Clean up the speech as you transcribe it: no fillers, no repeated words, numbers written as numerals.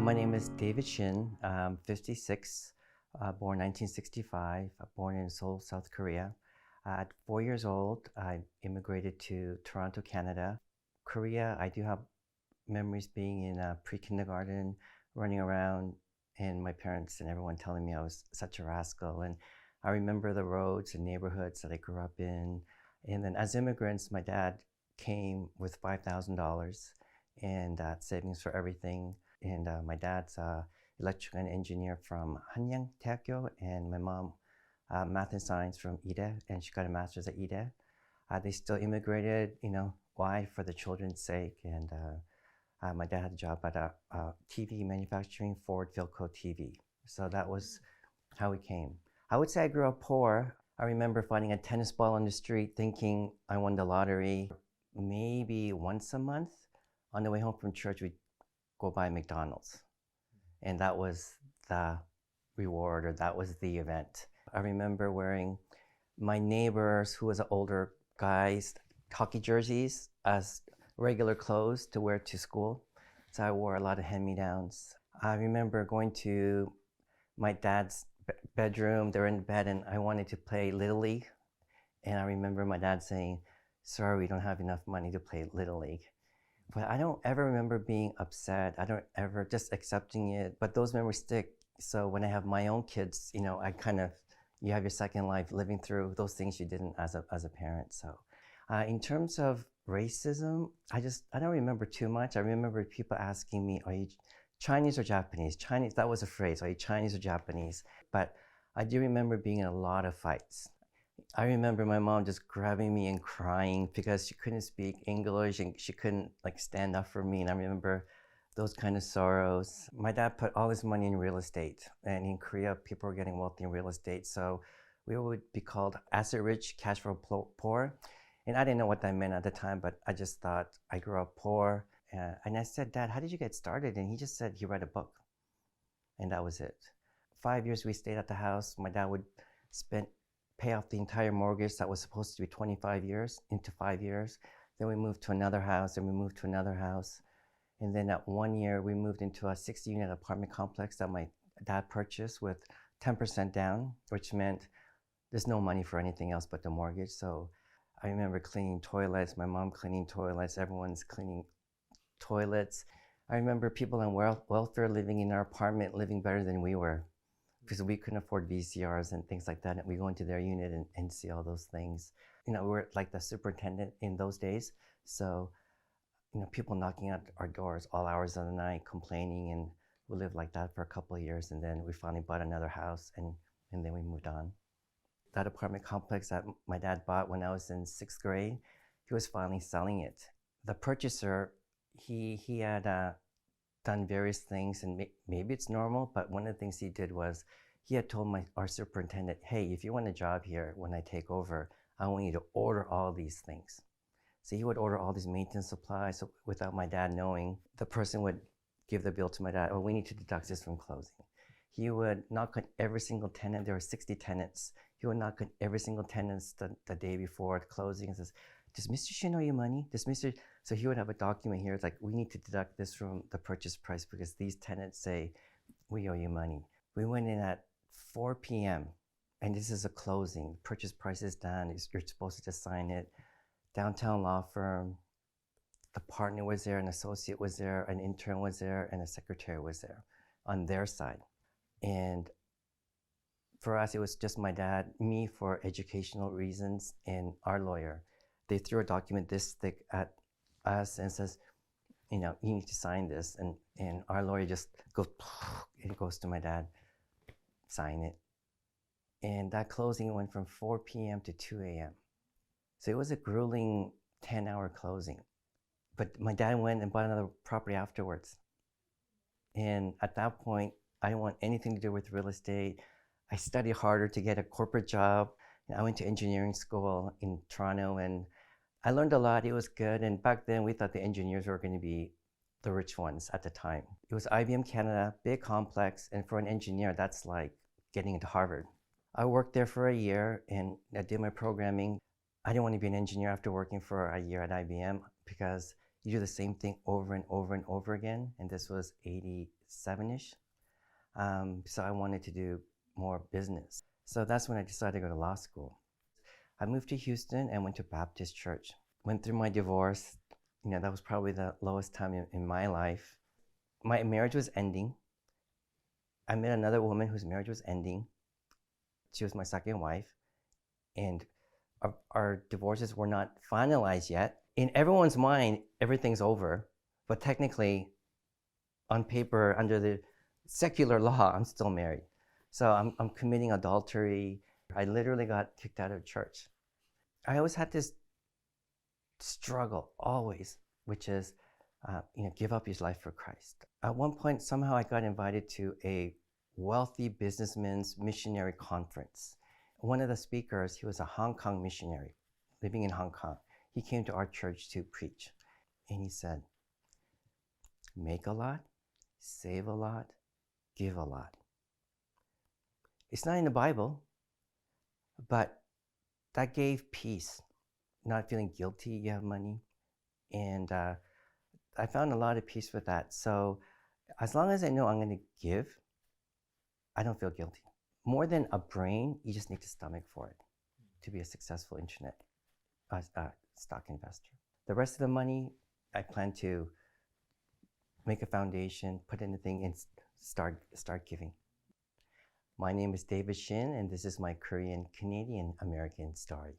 My name is David Shin. I'm 56, born 1965, born in Seoul, South Korea. At 4 years old, I immigrated to Toronto, Canada. Korea, I do have memories being in pre-kindergarten, running around, and my parents and everyone telling me I was such a rascal. And I remember the roads and neighborhoods that I grew up in. And then as immigrants, my dad came with $5,000 and savings for everything. And my dad's electrical engineer from Hanyang Daehakkyo, and my mom math and science from Ide, and she got a master's at Ide. They still immigrated, why? For the children's sake. And my dad had a job at a TV manufacturing, Ford Philco TV. So that was how we came. I would say I grew up poor. I remember finding a tennis ball on the street thinking I won the lottery. Maybe once a month on the way home from church, we'd go by McDonald's. And that was the reward, or that was the event. I remember wearing my neighbors, who was older guys, hockey jerseys as regular clothes to wear to school. So I wore a lot of hand-me-downs. I remember going to my dad's bedroom. They were in bed and I wanted to play Little League. And I remember my dad saying, "Sorry, we don't have enough money to play Little League." But I don't ever remember being upset. I don't ever, just accepting it. But those memories stick. So when I have my own kids, I kind of, you have your second life living through those things you didn't as a parent. So in terms of racism, I don't remember too much. I remember people asking me, "Are you Chinese or Japanese?" Chinese, that was a phrase, "Are you Chinese or Japanese?" But I do remember being in a lot of fights. I remember my mom just grabbing me and crying because she couldn't speak English and she couldn't stand up for me. And I remember those kind of sorrows. My dad put all his money in real estate, and in Korea, people were getting wealthy in real estate. So we would be called asset rich, cash flow poor. And I didn't know what that meant at the time, but I just thought I grew up poor. And I said, "Dad, how did you get started?" And he just said he read a book. And that was it. 5 years we stayed at the house. My dad would pay off the entire mortgage that was supposed to be 25 years into 5 years. Then we moved to another house, and we moved to another house. And then at 1 year, we moved into a 60-unit apartment complex that my dad purchased with 10% down, which meant there's no money for anything else but the mortgage. So I remember cleaning toilets, my mom cleaning toilets, everyone's cleaning toilets. I remember people on welfare living in our apartment, living better than we were, because we couldn't afford VCRs and things like that. And we go into their unit and see all those things. We were like the superintendent in those days. So, people knocking at our doors all hours of the night, complaining. And we lived like that for a couple of years. And then we finally bought another house, and then we moved on. That apartment complex that my dad bought when I was in 6th grade, he was finally selling it. The purchaser, he had done various things, and maybe it's normal, but one of the things he did was he had told our superintendent, "Hey, if you want a job here when I take over, I want you to order all these things." So he would order all these maintenance supplies. So without my dad knowing, the person would give the bill to my dad. "Oh, we need to deduct this from closing." He would knock on every single tenant. There were 60 tenants. He would knock on every single tenant the day before closing and says, "Does Mr. Shin owe you money? Does Mr. So he would have a document here. It's like, "We need to deduct this from the purchase price because these tenants say we owe you money." We went in at 4 p.m. and this is a closing. Purchase price is done. You're supposed to just sign it. Downtown law firm. The partner was there, an associate was there, an intern was there, and a secretary was there on their side. And for us, it was just my dad, me for educational reasons, and our lawyer. They threw a document this thick at us and says, "You need to sign this." And our lawyer just goes, it goes to my dad, "Sign it." And that closing went from 4 p.m. to 2 a.m. So it was a grueling 10-hour closing. But my dad went and bought another property afterwards. And at that point, I didn't want anything to do with real estate. I studied harder to get a corporate job. I went to engineering school in Toronto, and I learned a lot. It was good. And back then, we thought the engineers were going to be the rich ones at the time. It was IBM Canada, big complex. And for an engineer, that's like getting into Harvard. I worked there for a year, and I did my programming. I didn't want to be an engineer after working for a year at IBM because You do the same thing over and over and over again. And this was 87-ish. So I wanted to do more business. So that's when I decided to go to law school. I moved to Houston and went to Baptist church. Went through my divorce. That was probably the lowest time in my life. My marriage was ending. I met another woman whose marriage was ending. She was my second wife. And our divorces were not finalized yet. In everyone's mind, everything's over. But technically, on paper, under the secular law, I'm still married. So I'm committing adultery. I literally got kicked out of church. I always had this struggle, always, which is, give up your life for Christ. At one point, somehow I got invited to a wealthy businessman's missionary conference. One of the speakers, he was a Hong Kong missionary living in Hong Kong. He came to our church to preach. And he said, make a lot, save a lot, give a lot. It's not in the Bible, but that gave peace, not feeling guilty you have money. And I found a lot of peace with that. So as long as I know I'm going to give, I don't feel guilty. More than a brain, you just need a stomach for it to be a successful internet stock investor. The rest of the money, I plan to make a foundation, put in a thing, and start giving. My name is David Shin, and this is my Korean Canadian American story.